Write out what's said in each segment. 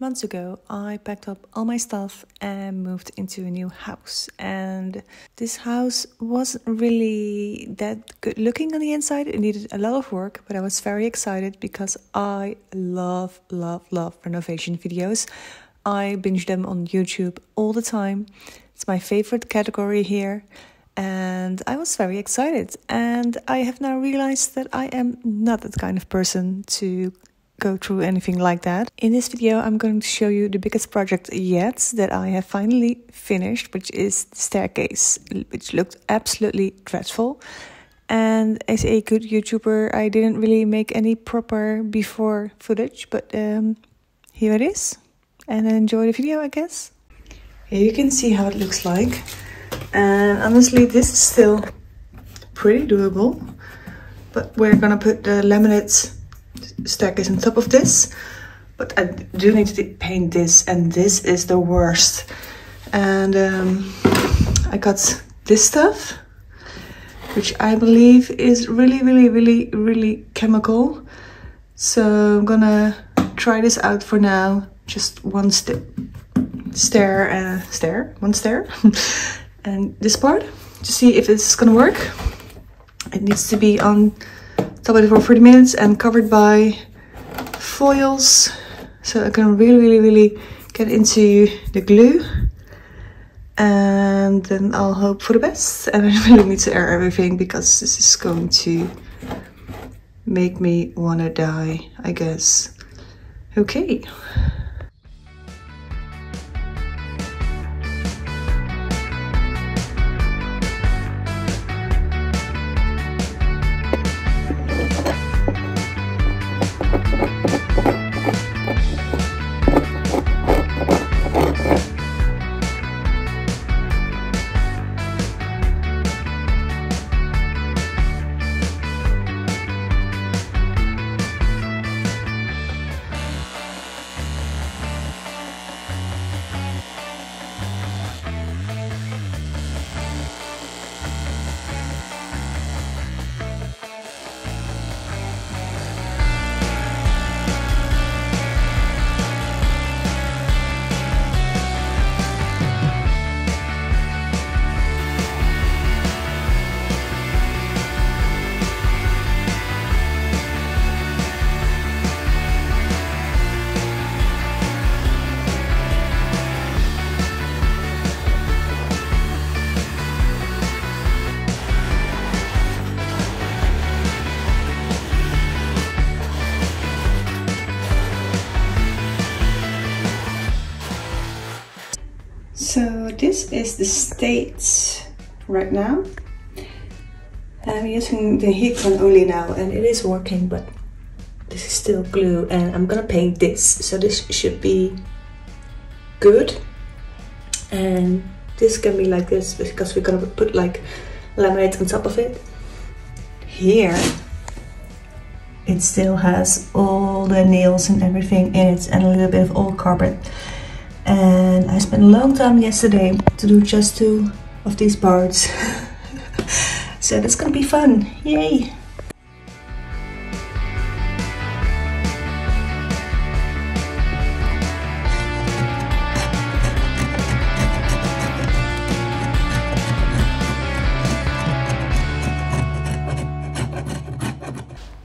Months ago, I packed up all my stuff and moved into a new house. And this house wasn't really that good looking on the inside. It needed a lot of work, but I was very excited because I love renovation videos. I binge them on YouTube all the time. It's my favorite category here. And I was very excited. And I have now realized that I am not that kind of person to go through anything like that. In this video, I'm going to show you the biggest project yet that I have finally finished, which is the staircase, which looked absolutely dreadful. And as a good YouTuber, I didn't really make any proper before footage, but here it is. And enjoy the video, I guess. Here you can see how it looks like. And honestly, this is still pretty doable, but we're gonna put the laminate staircase on top of this. But I do need to paint this, and this is the worst. And I got this stuff, which I believe is really chemical. So I'm gonna try this out for now. Just one stair, and this part to see if it's gonna work. It needs to be on top of it for 30 minutes and covered by foils, so I can really get into the glue, and then I'll hope for the best. And I really need to air everything because this is going to make me wanna die, I guess. Okay. So this is the state right now. I'm using the heat gun only now, and it is working, but this is still glue, and I'm gonna paint this. So this should be good, and this can be like this because we're gonna put like laminate on top of it. Here it still has all the nails and everything in it, and a little bit of old carpet. And I spent a long time yesterday to do just 2 of these parts. So that's gonna be fun, yay!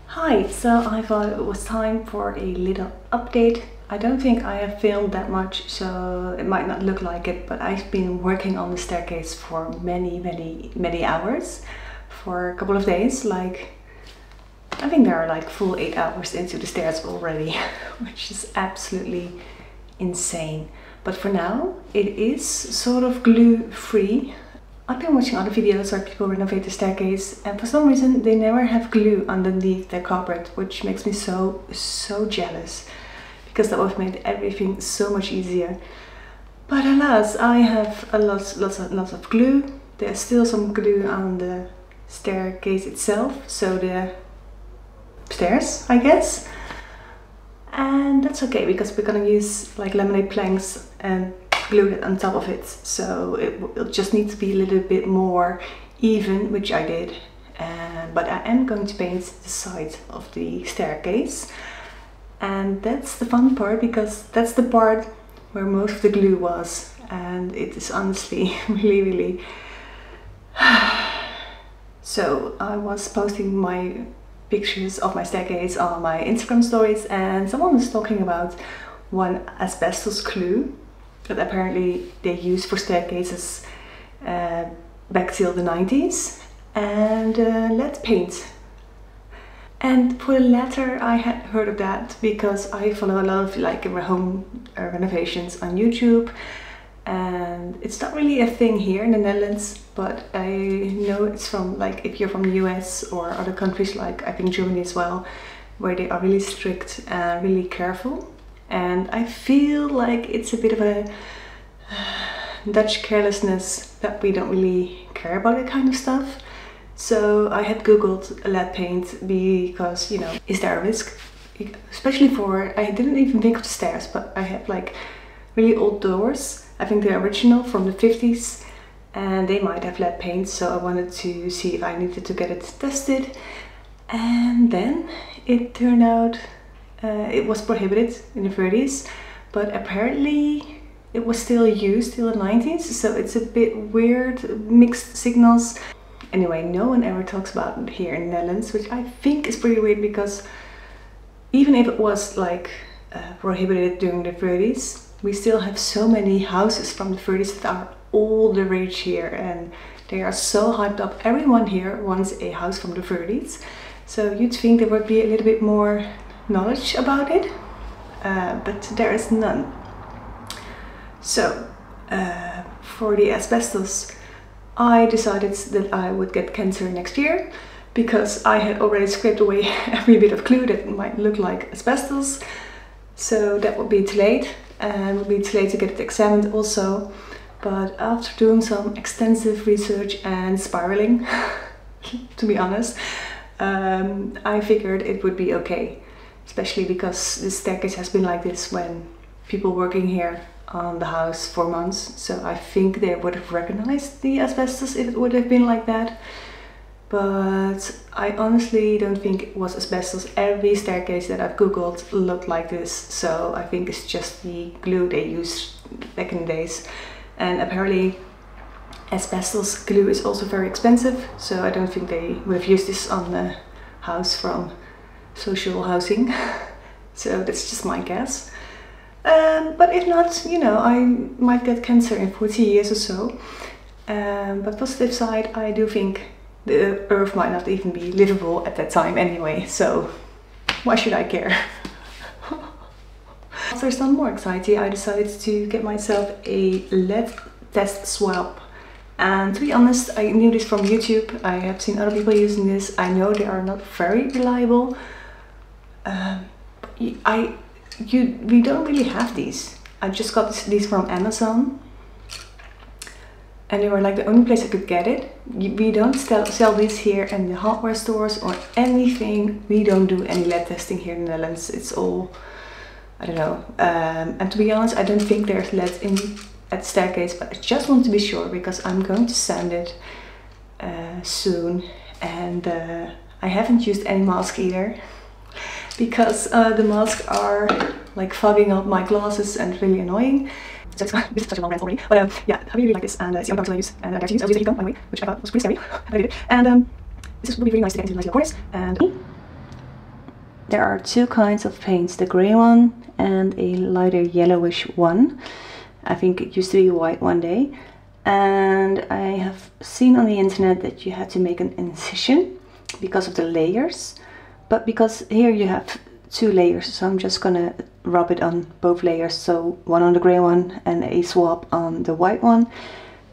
Hi, so I thought it was time for a little update. I don't think I have filmed that much, so it might not look like it, but I've been working on the staircase for many hours, for a couple of days. Like, I think there are like full 8 hours into the stairs already, which is absolutely insane. But for now, it is sort of glue free. I've been watching other videos where people renovate the staircase, and for some reason they never have glue underneath their carpet, which makes me so jealous, because that would have made everything so much easier. But alas, I have lots of glue. There's still some glue on the staircase itself, so the stairs, I guess. And that's okay, because we're gonna use like laminate planks and glue it on top of it, so it just needs to be a little bit more even, which I did. But I am going to paint the side of the staircase. And that's the fun part, because that's the part where most of the glue was, and it is honestly really so I was posting my pictures of my staircase on my Instagram stories, and someone was talking about one asbestos glue that apparently they use for staircases back till the 90s, and lead paint. And for the latter, I had heard of that because I follow a lot of like home renovations on YouTube, and it's not really a thing here in the Netherlands, but I know it's from, like, if you're from the US or other countries, like I think Germany as well, where they are really strict and really careful. And I feel like it's a bit of a Dutch carelessness that we don't really care about that kind of stuff. So I had googled lead paint because, you know, is there a risk? Especially for, I didn't even think of the stairs, but I have like really old doors. I think they're original from the 50s, and they might have lead paint, so I wanted to see if I needed to get it tested. And then it turned out it was prohibited in the 30s, but apparently it was still used till the 90s, so it's a bit weird, mixed signals. Anyway, no one ever talks about it here in the Netherlands, which I think is pretty weird, because even if it was like prohibited during the 30s, we still have so many houses from the 30s that are all the rage here, and they are so hyped up. Everyone here wants a house from the 30s, so you'd think there would be a little bit more knowledge about it, but there is none. So for the asbestos, I decided that I would get cancer next year, because I had already scraped away every bit of glue that might look like asbestos. So that would be too late, and would be too late to get it examined also. But after doing some extensive research and spiraling, to be honest, I figured it would be okay. Especially because the staircase has been like this when people working here on the house for months, so I think they would have recognized the asbestos if it would have been like that. But I honestly don't think it was asbestos. Every staircase that I've googled looked like this, so I think it's just the glue they used back in the days. And apparently asbestos glue is also very expensive, so I don't think they would have used this on the house from social housing. So that's just my guess. But if not, you know, I might get cancer in 40 years or so. But positive side, I do think the earth might not even be livable at that time anyway, so why should I care? After some more anxiety, I decided to get myself a lead test swab. And to be honest, I knew this from YouTube. I have seen other people using this. I know they are not very reliable. We don't really have these. I just got these from Amazon, and they were like the only place I could get it. We don't sell these here in the hardware stores or anything. We don't do any lead testing here in the Netherlands. It's all, I don't know. And to be honest, I don't think there's lead at the staircase, but I just want to be sure, because I'm going to sand it soon. And I haven't used any mask either, because the masks are like fogging up my glasses and really annoying. So it's this is such a long rant already, but yeah, I really like this, and it's the only box I use, and I use a heat gun, by the way, which I thought was pretty scary, but I did it. And this would be really nice to get into nice little corners. And there are two kinds of paints, the grey one and a lighter yellowish one. I think it used to be a white one day, and I have seen on the internet that you had to make an incision because of the layers. But because here you have two layers, so I'm just gonna rub it on both layers. So one on the grey one and a swab on the white one,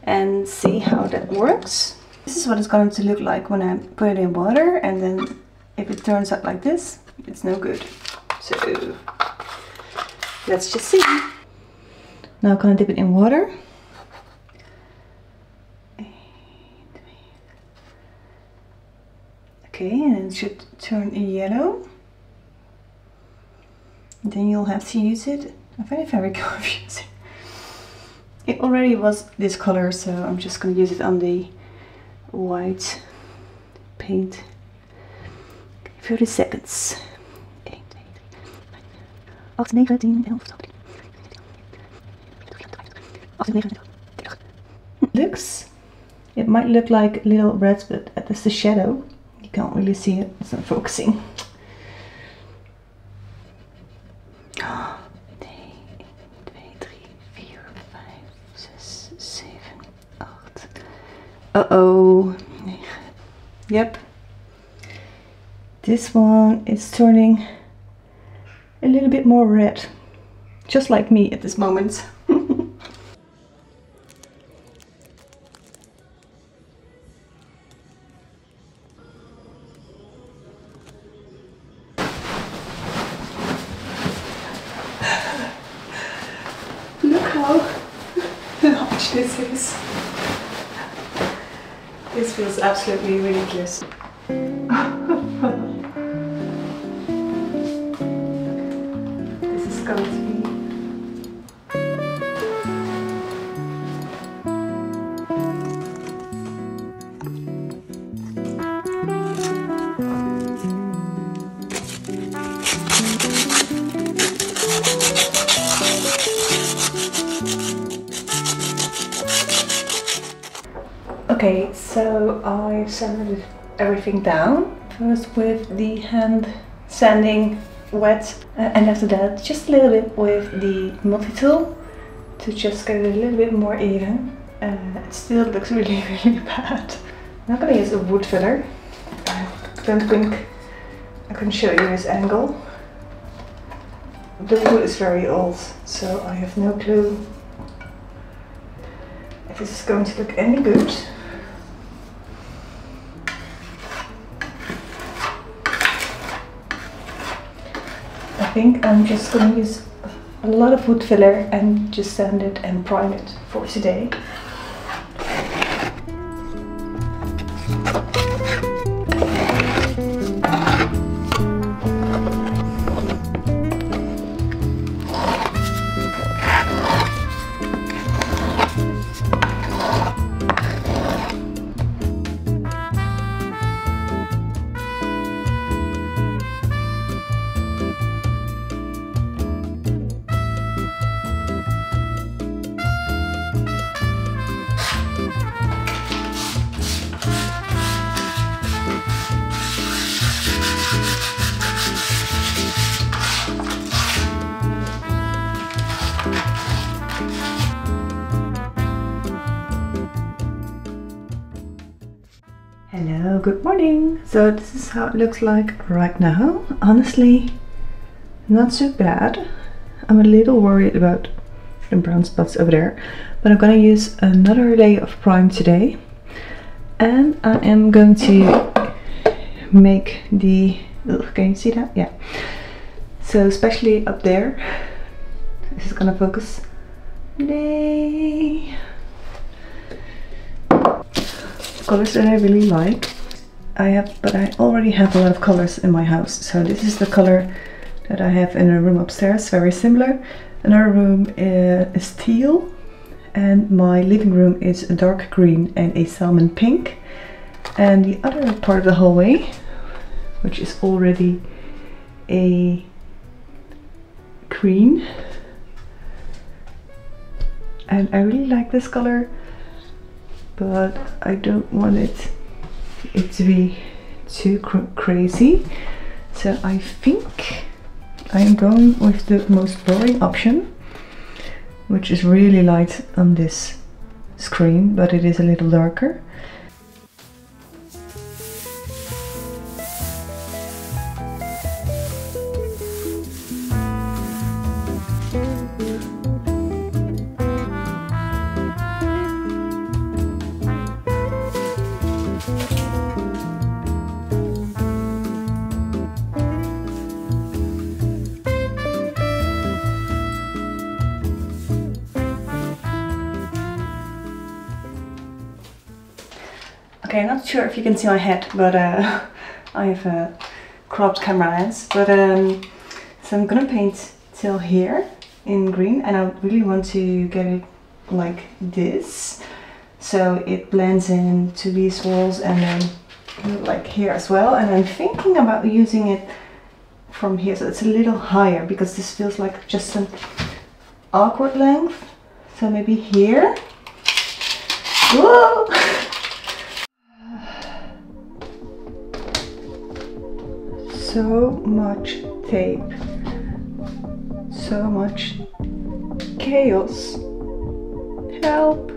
and see how that works. This is what it's going to look like when I put it in water, and then if it turns out like this, it's no good. So let's just see. Now I'm gonna dip it in water. Okay, and it should turn yellow. And then you'll have to use it. I find it very confusing. It already was this color, so I'm just going to use it on the white paint. 30 seconds. 8, 8, 9, 8, 9, 10, 11, 12, 13, 14, looks, it might look like little reds, but that's the shadow. You can't really see it, it's not focusing. 1, 2, 3, 4, 5, 6, 7, 8. Uh-oh. Yep. This one is turning a little bit more red. Just like me at this moment. Look how large this is. This feels absolutely ridiculous. This is going to be okay, so I've sanded everything down. First with the hand sanding wet, and after that just a little bit with the multi-tool to just get it a little bit more even. It still looks really bad. I'm not going to use a wood filler. I don't think I can show you this angle. The wood is very old, so I have no clue if this is going to look any good. I think I'm just going to use a lot of wood filler and just sand it and prime it for today. Hello, good morning. So this is how it looks like right now. Honestly, not so bad. I'm a little worried about the brown spots over there, but I'm going to use another layer of prime today, and I am going to make the, can you see that? Yeah. So especially up there, this is going to focus. Yay! Colors that I really like. But I already have a lot of colors in my house. So this is the color that I have in a room upstairs, very similar. Another room is teal, and my living room is a dark green and a salmon pink. And the other part of the hallway, which is already a green. And I really like this color, but I don't want it to be too crazy. So I think I am going with the most boring option, which is really light on this screen, but it is a little darker. Okay, I'm not sure if you can see my head, but I have a cropped camera lens. But so I'm gonna paint till here in green, and I really want to get it like this, so it blends into these walls and then like here as well. And I'm thinking about using it from here, so it's a little higher because this feels like just an awkward length. So maybe here. Whoa! So much tape, so much chaos. Help!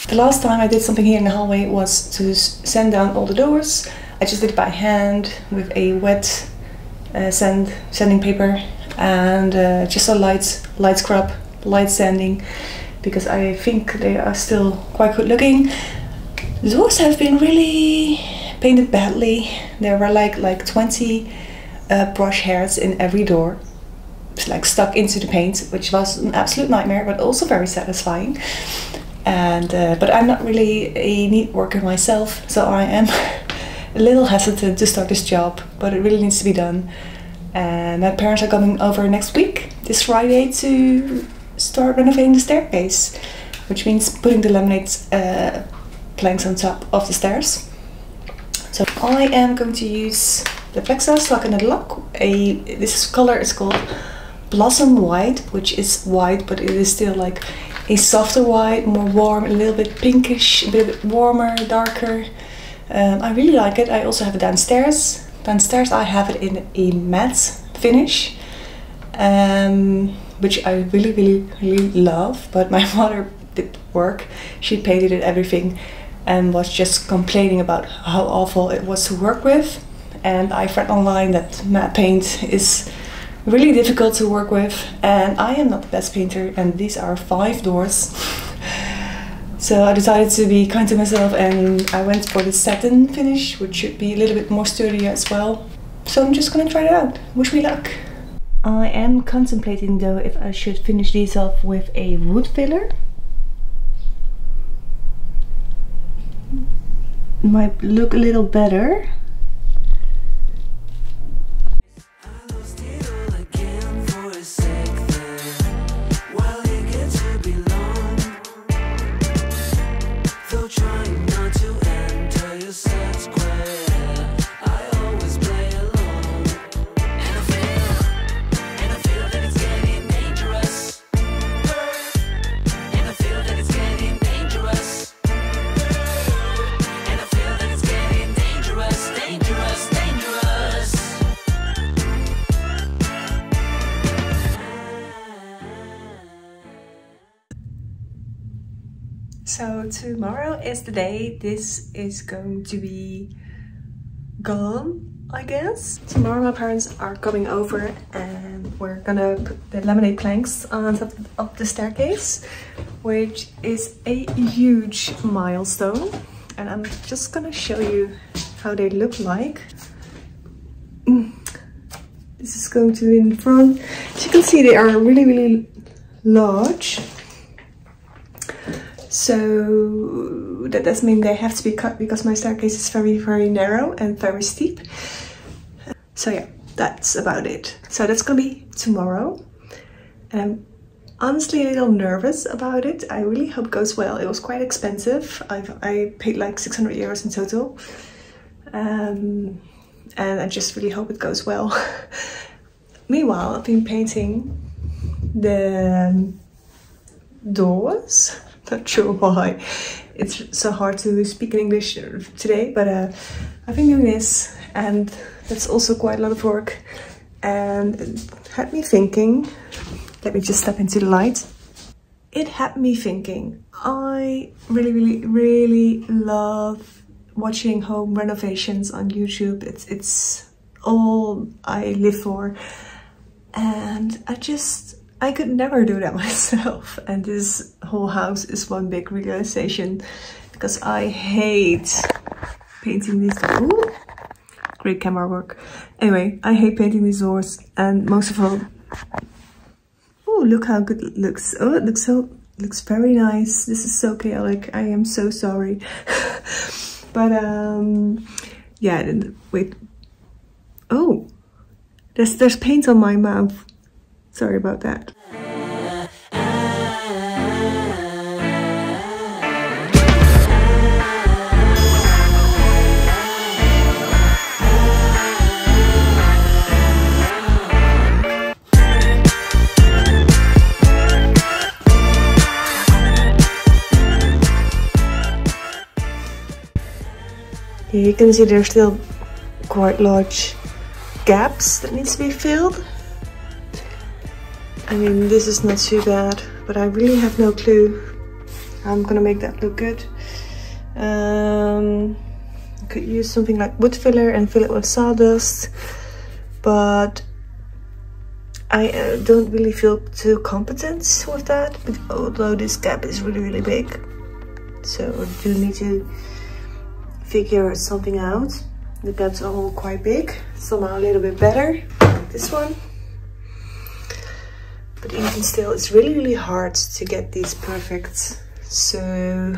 The last time I did something here in the hallway was to sand down all the doors. I just did it by hand with a wet sanding paper and just a light scrub, light sanding, because I think they are still quite good looking. The doors have been really painted badly. There were like 20 brush hairs in every door. It's like stuck into the paint, which was an absolute nightmare, but also very satisfying. And but I'm not really a neat worker myself, so I am a little hesitant to start this job, but it really needs to be done. And my parents are coming over next week, this Friday, to start renovating the staircase, which means putting the laminate planks on top of the stairs. So I am going to use the plexus lock and the lock. This color is called Blossom White, which is white, but it is still like a softer white, more warm, a little bit pinkish, a bit warmer, darker. I really like it. I also have it downstairs. Downstairs I have it in a matte finish, which I really love. But my mother did work. She painted it, everything, and was just complaining about how awful it was to work with. And I read online that matte paint is really difficult to work with, and I am not the best painter, and these are 5 doors. So I decided to be kind to myself, and I went for the satin finish, which should be a little bit more sturdy as well. So I'm just gonna try it out. Wish me luck. I am contemplating though if I should finish these off with a wood filler. Might look a little better. So tomorrow is the day this is going to be gone, I guess. Tomorrow my parents are coming over and we're gonna put the laminate planks on top of the staircase, which is a huge milestone. And I'm just gonna show you how they look like. This is going to be in front. As you can see, they are really large. So that does mean they have to be cut because my staircase is very narrow and very steep. So yeah, that's about it. So that's gonna be tomorrow. And I'm honestly a little nervous about it. I really hope it goes well. It was quite expensive. I paid like 600 euros in total. And I just really hope it goes well. Meanwhile, I've been painting the doors. Not sure why it's so hard to speak in English today, but I've been doing this, and that's also quite a lot of work. And it had me thinking, let me just step into the light. It had me thinking, I really love watching home renovations on YouTube. It's all I live for, and I could never do that myself. And this whole house is one big realization, because I hate painting these. Ooh, great camera work. Anyway, I hate painting these doors, and most of all, oh, look how good it looks. Oh, it looks very nice. This is so chaotic. I am so sorry. But yeah, wait. Oh, there's paint on my mouth. Sorry about that. Here you can see there's still quite large gaps that needs to be filled. I mean, this is not too bad, but I really have no clue how I'm gonna make that look good. I could use something like wood filler and fill it with sawdust, but I don't really feel too competent with that, but although this gap is really big, so I do need to figure something out. The gaps are all quite big, some are a little bit better, like this one. But even still, it's really hard to get these perfect. So